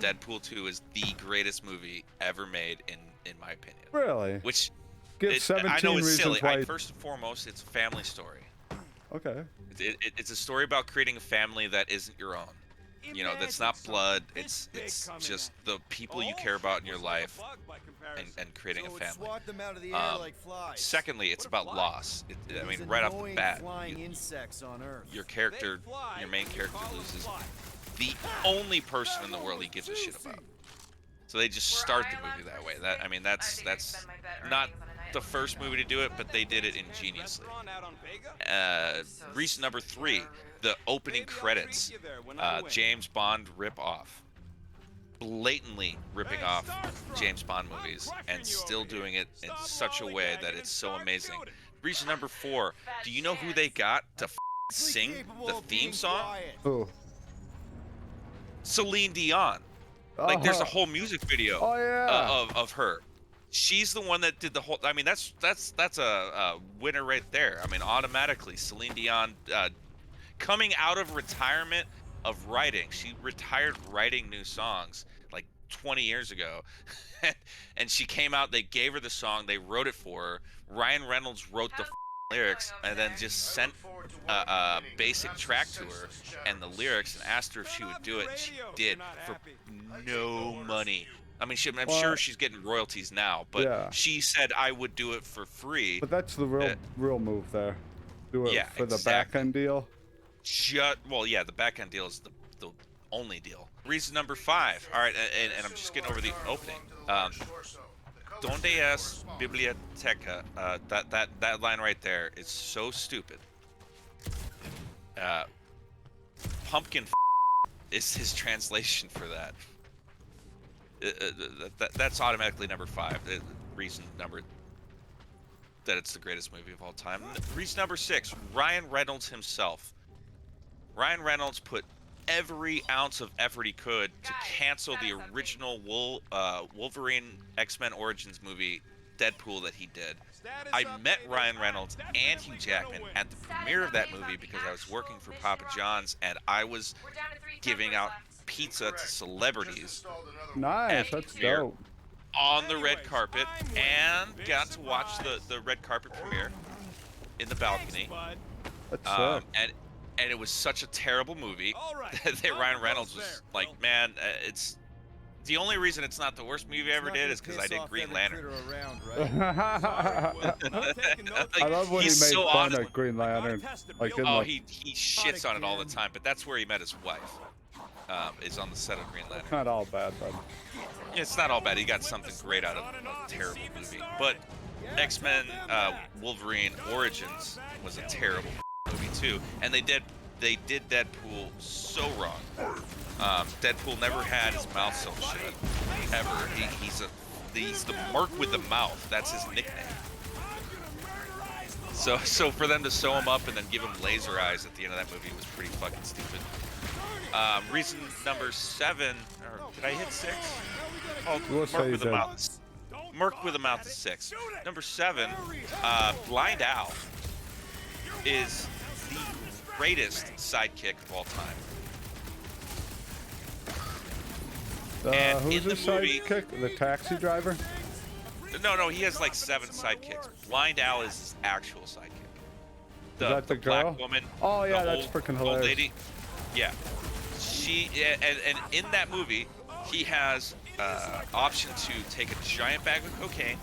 Deadpool 2 is the greatest movie ever made, in my opinion. Really? Which Give I 17 know it's reasons silly. why. First and foremost, it's a family story. Okay. It's a story about creating a family that isn't your own. You know, that's not blood. It's just the people you care about in your life, and creating a family. Secondly, it's about loss. I mean, right off the bat, your character, your main character, loses the only person in the world he gives a shit about. So they just start the movie that way. That's not the first movie to do it, but they did it ingeniously. Reason number 3, the opening credits, James Bond rip-off. Blatantly ripping off James Bond movies and still doing it in such a way that it's so amazing. Reason number 4, do you know who they got to sing the theme song? Who? Celine Dion. Like, there's a whole music video of her. She's the one that did the whole. I mean, that's a winner right there. I mean, automatically, Celine Dion, coming out of retirement of writing, she retired writing new songs like 20 years ago, and she came out. They gave her the song. They wrote it for her. Ryan Reynolds wrote the lyrics and then just sent a basic track to her and the lyrics and asked her if she would do it, and she did for no money. I mean, I'm sure she's getting royalties now, but she said I would do it for free. But that's the real move there. Do it for the back end deal. Well, yeah, the back end deal is the only deal. Reason number 5. All right, and I'm just getting over the opening. Donde es biblioteca? That line right there is so stupid. Pumpkin is his translation for that. That's automatically number 5. Reason number that it's the greatest movie of all time. Reason number 6, Ryan Reynolds himself. Ryan Reynolds put every ounce of effort he could to cancel the original Wolverine X-Men Origins movie, Deadpool, that he did. I met Ryan Reynolds and Hugh Jackman at the premiere of that movie because I was working for Papa John's and I was giving out pizza to celebrities. Nice, that's dope. On the red carpet, and got to watch the red carpet premiere in the balcony. That's and it was such a terrible movie that Ryan Reynolds was like, man, it's the only reason it's not the worst movie I ever did is because I did Green Lantern. I love when he made fun of Green Lantern. Like, he shits on it all the time, but that's where he met his wife. Is on the set of Green Lantern. It's not all bad, bud. It's not all bad. He got something great out of a terrible movie. But X-Men Wolverine Origins was a terrible movie too, and they did Deadpool so wrong. Deadpool never had his mouth so shut ever. He's the Merc with the mouth. That's his nickname. So for them to sew him up and then give him laser eyes at the end of that movie was pretty fucking stupid. Reason number 7, or did I hit 6? Oh, Merc with the mouth. Merc with a mouth is 6. Number 7, Blind Owl is the greatest sidekick of all time. Who's the sidekick? The taxi driver? No, he has like 7 sidekicks. Blind Owl is his actual sidekick. Is that the girl? Black woman. Oh yeah, that's freaking hilarious. Old lady. Yeah. And in that movie, he has option to take a giant bag of cocaine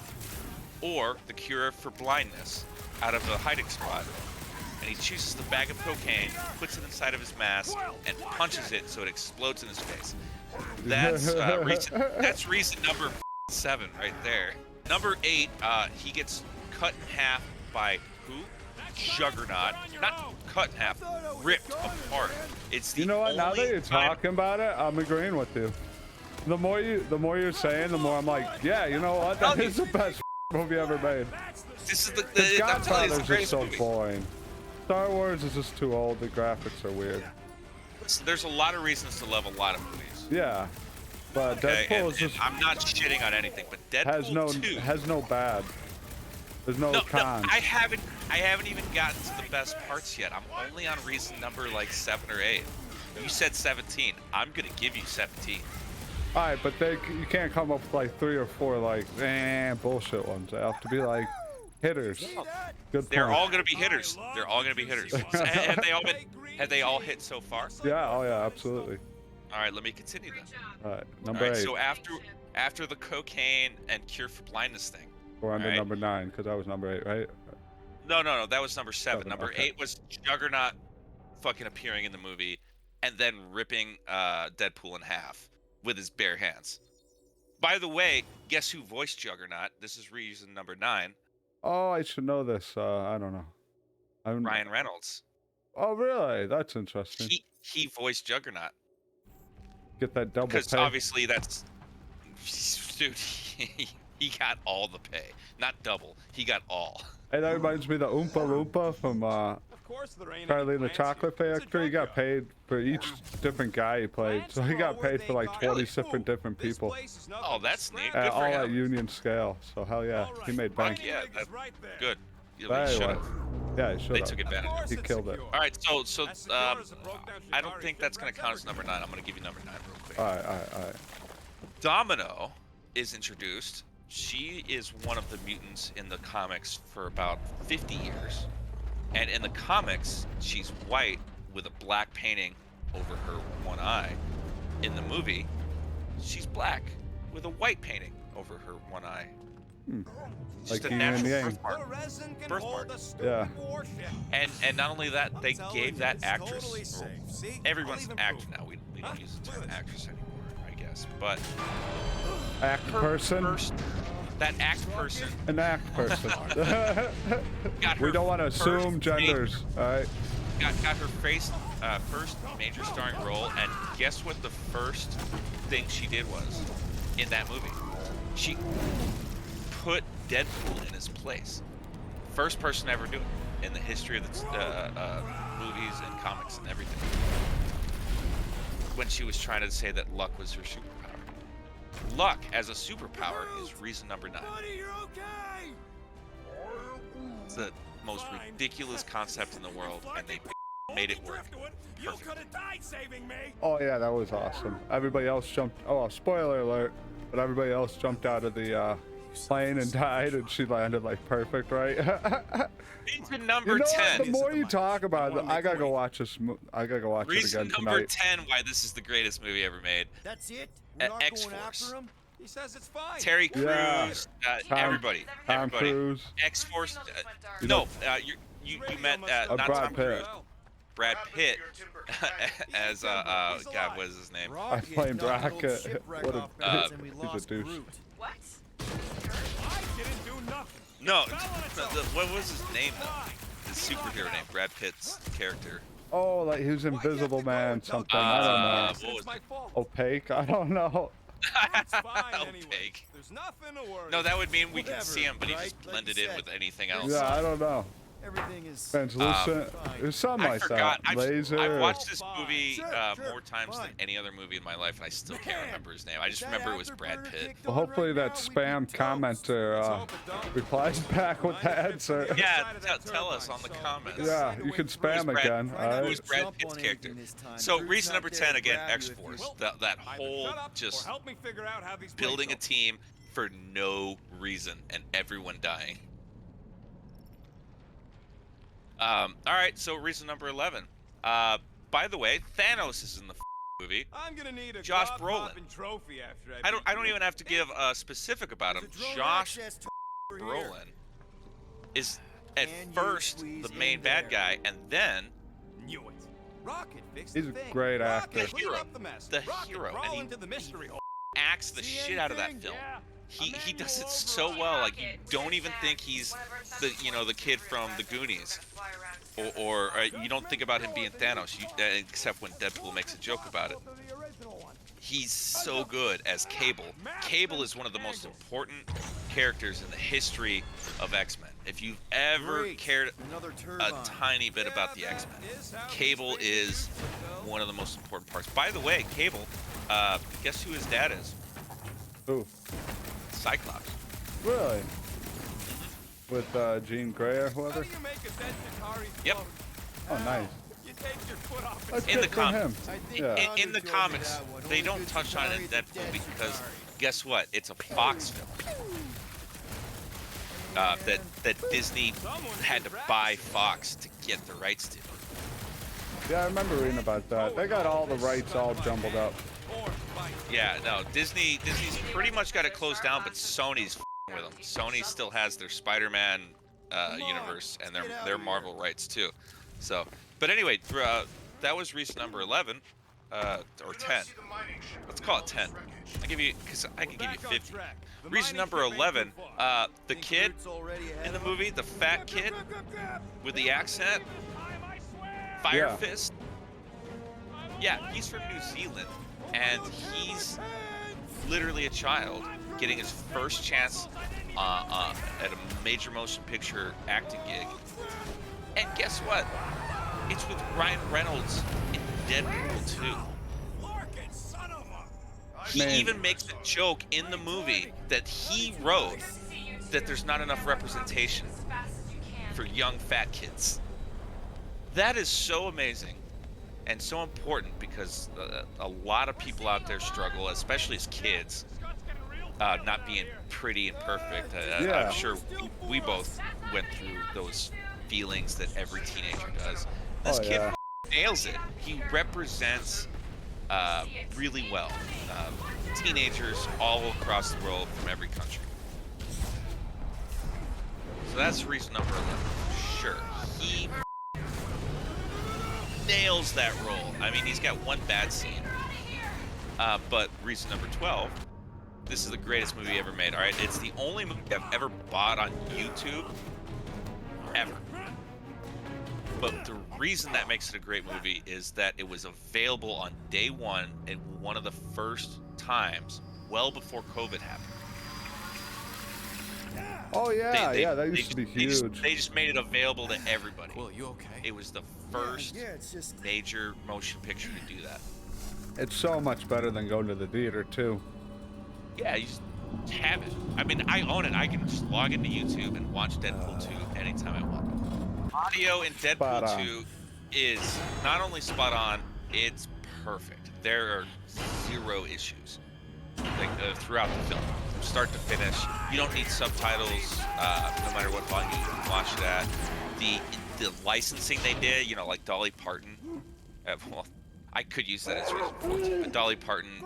or the cure for blindness out of a hiding spot. And he chooses the bag of cocaine, puts it inside of his mask, and punches it so it explodes in his face. That's reason number 7 right there. Number 8, he gets cut in half by who? Juggernaut. Not cut in half, ripped apart. It's the you know what? Now that you're talking about it, I'm agreeing with you. The more you're saying, the more I'm like, yeah, you know what? That is the best movie ever made. This is the Godfather's just so movie. boring. Star Wars is just too old. The graphics are weird. There's a lot of reasons to love a lot of movies. Yeah, but Deadpool is just. I'm not shitting on anything, but Deadpool 2 has no bad. There's no cons. I haven't even gotten to the best parts yet. I'm only on reason number like 7 or 8. You said 17. I'm gonna give you 17. All right, but you can't come up with like 3 or 4 like bullshit ones. They have to be like hitters. Good point. They're all gonna be hitters. They're all gonna be hitters. Have they all hit so far? Yeah. Oh yeah. Absolutely. All right, let me continue then. All right. Number 8. So after the cocaine and cure for blindness thing. We're on to number 9 because that was number 8, right? No. That was number 7. Number okay. 8 was Juggernaut fucking appearing in the movie and then ripping Deadpool in half with his bare hands. By the way, guess who voiced Juggernaut? This is reason number 9. Oh, I should know this. I don't know. Ryan Reynolds. Oh, really? That's interesting. He voiced Juggernaut. Get that double pay. Because obviously that's... Dude, he got all the pay. Not double. He got all. Hey, that reminds me of the Oompa Loompa from Charlie and the Chocolate Factory. He got paid for each different guy he played. So he got paid for like 20 different people. Oh, that's neat. All at union scale. So hell yeah, he made bank. Yeah, that's good. Yeah, he should have. They took advantage. He killed it. All right, so I don't think that's gonna count as number 9. I'm gonna give you number 9 real quick. All right. Domino is introduced. She is one of the mutants in the comics for about 50 years. And in the comics, she's white with a black painting over her one eye. In the movie, she's black with a white painting over her one eye. Like a natural birthmark. Yeah. And not only that, they gave that actress. Everyone's an actor now. We don't use the term actress anymore, I guess. But act person. That act person. An act person. We don't want to assume genders. All right. Got her first major starring role, and guess what the first thing she did was in that movie? She put Deadpool in his place. First person to ever do it in the history of the movies and comics and everything. When she was trying to say that luck was her superpower. Luck as a superpower is reason number 9. It's the most ridiculous concept in the world, and they made it work. Oh yeah, that was awesome. Everybody else jumped. Oh, spoiler alert! But everybody else jumped out of the plane and died, and she landed like perfect, right? Reason number 10. The more you talk about it, I gotta go watch this. I gotta go watch it again tonight. Reason number 10 why this is the greatest movie ever made. That's it. X-Force. He says it's fine. Terry Crews. Yeah. Everybody. Tom Cruise. X-Force. No, you met not Tom Cruise. Brad Pitt as God, what is his name? I blame Brackett. What a he's a douche. What? I didn't do nothing. No, what was his name though? His superhero name, Brad Pitt's character. Oh, like he was Invisible Man, something. I don't know. What was it? Opaque? I don't know. Opaque. There's nothing to worry. No, that would mean we can see him, but he just blended in with anything else. Yeah, I don't know. Everything is translucent. There's something I like forgot. that. Laser. I've watched this movie more times than any other movie in my life, and I still can't remember his name. I just remember it was Brad Pitt. Well, hopefully that spam commenter replies back with the answer. Yeah, tell us on the comments. Yeah, you can spam again. Who's Brad Pitt's character? So reason number 10 again, X-Force. That whole just building a team for no reason and everyone dying. All right, so reason number 11. By the way, Thanos is in the movie. I'm gonna need a Josh Brolin. Trophy after I don't even have to give a specific about him. Josh Brolin is at first the main bad guy, and then knew it. Rocket fixed he's a great actor. The hero, and he acts the shit out of that film. He does it so well. Like you don't even think he's the kid from the Goonies, or you don't think about him being Thanos. Except when Deadpool makes a joke about it. He's so good as Cable. Cable is one of the most important characters in the history of X-Men. If you've ever cared a tiny bit about the X-Men, Cable is one of the most important parts. By the way, Cable, guess who his dad is? Who? Cyclops. Really? With Jean Grey or whoever? Yep. Oh, nice. That's In good the for him. comics. Yeah. In the comics, they don't touch on it in Deadpool because guess what? It's a Fox film. That Disney had to buy Fox to get the rights to. Yeah, I remember reading about that. They got all the rights all jumbled up. Yeah, no, Disney's pretty much got it closed down, but Sony's with them. Sony still has their Spider-Man universe and their Marvel rights too. So, but anyway, that was reason number 11, or 10. Let's call it 10. I can give you 50. Reason number 11, the kid in the movie, the fat kid with the accent, Fire Fist. Yeah, he's from New Zealand, and he's literally a child getting his first chance at a major motion picture acting gig. And guess what? It's with Ryan Reynolds in Deadpool 2. He even makes a joke in the movie that he wrote that there's not enough representation for young fat kids. That is so amazing and so important because a lot of people out there struggle, especially as kids, not being pretty and perfect. I'm sure we both went through those feelings that every teenager does. This kid nails it. He represents really well teenagers all across the world from every country. So that's reason number 11. Sure, he nails that role. I mean, he's got one bad scene. But reason number 12, this is the greatest movie ever made, all right? It's the only movie I've ever bought on YouTube, ever. But the reason that makes it a great movie is that it was available on day one and one of the first times, well before COVID happened. Oh yeah, that used to be huge. They just made it available to everybody. Well, you okay? It was the first major motion picture to do that. It's so much better than going to the theater too. Yeah, you just have it. I mean, I own it. I can just log into YouTube and watch Deadpool 2 anytime I want. Audio in Deadpool 2 is not only spot on, it's perfect. There are zero issues throughout the film, from start to finish. You don't need subtitles, no matter what volume you can watch it at. The licensing they did, like Dolly Parton. Well, I could use that as reason. But Dolly Parton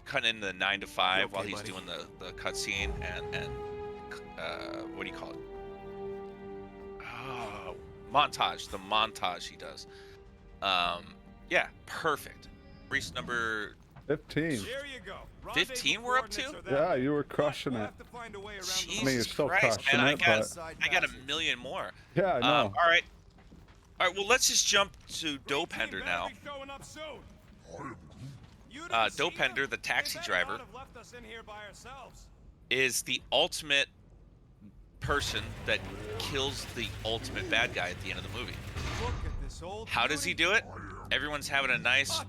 cutting in the 9 to 5 while he's doing the cutscene and what do you call it? Montage. The montage he does. Yeah, perfect. Reese number 15. There you go. 15 we're up to? Yeah, you were crushing it. Jesus I mean, you're still Christ, crushing man, it, but I got a million more. yeah, I know. All right, well, let's just jump to Dopender now. Dopender, the taxi driver, is the ultimate person that kills the ultimate bad guy at the end of the movie. How does he do it? Everyone's having a nice,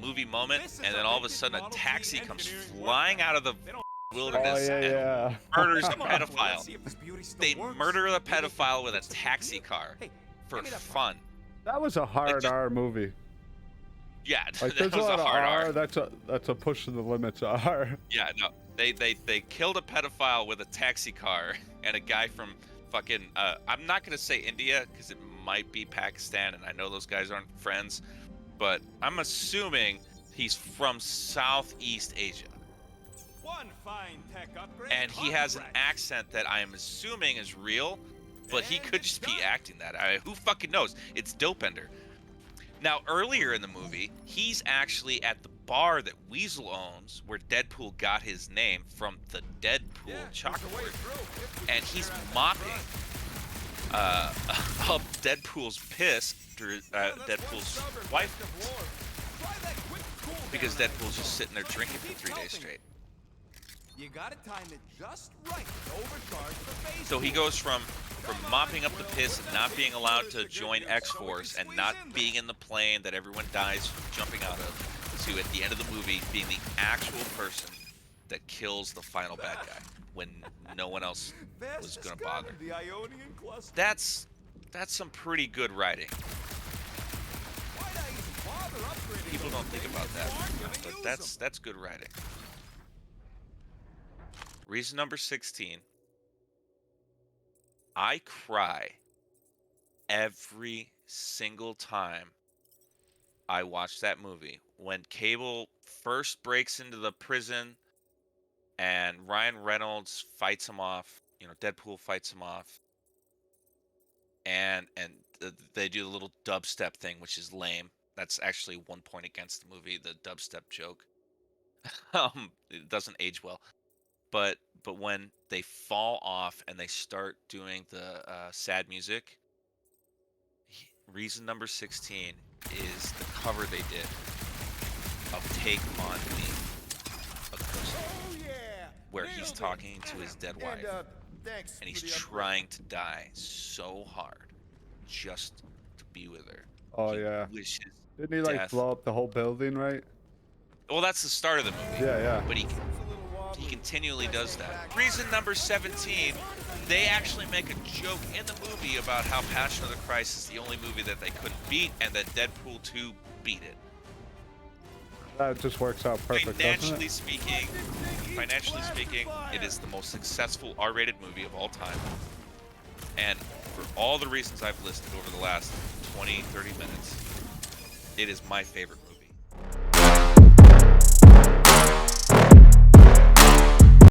movie moment, and then all of a sudden a taxi comes flying out of the wilderness and murders a pedophile. They murder the pedophile with a taxi car for fun. That was a hard R movie. Yeah, Like, that was a hard R. That's a push to the limits R. Yeah, no, they killed a pedophile with a taxi car, and a guy from fucking I'm not gonna say India because it might be Pakistan, and I know those guys aren't friends, but I'm assuming he's from Southeast Asia. And he has an accent that I am assuming is real, but he could just be acting that. Who fucking knows? It's Dopender. Now, earlier in the movie, he's actually at the bar that Weasel owns, where Deadpool got his name from the Deadpool chalkboard, and he's mopping up Deadpool's piss through Deadpool's wife, because Deadpool's just sitting there drinking for 3 days straight. You gotta time it just right to overcharge the base. So he goes from mopping up the piss and not being allowed to join X-Force and not being in the plane that everyone dies from jumping out of, to, at the end of the movie, being the actual person that kills the final bad guy when no one else was gonna bother. That's That's some pretty good writing. People don't think about that, but that's good writing. Reason number 16. I cry every single time I watch that movie. When Cable first breaks into the prison and Ryan Reynolds fights him off, Deadpool fights him off, and they do the little dubstep thing, which is lame. That's actually 1 point against the movie, the dubstep joke. It doesn't age well. But when they fall off and they start doing the sad music, reason number 16 is the cover they did of Take On Me, where he's talking to his dead wife, and he's trying to die so hard just to be with her. Oh, he yeah. Wishes Didn't he, like, blow up the whole building, right? Well, that's the start of the movie. Yeah. But he continually does that. Reason number 17, they actually make a joke in the movie about how Passion of the Christ is the only movie that they couldn't beat, and that Deadpool 2 beat it. That just works out perfect, Financially speaking, it is the most successful R-rated movie of all time. And for all the reasons I've listed over the last 20, 30 minutes, it is my favorite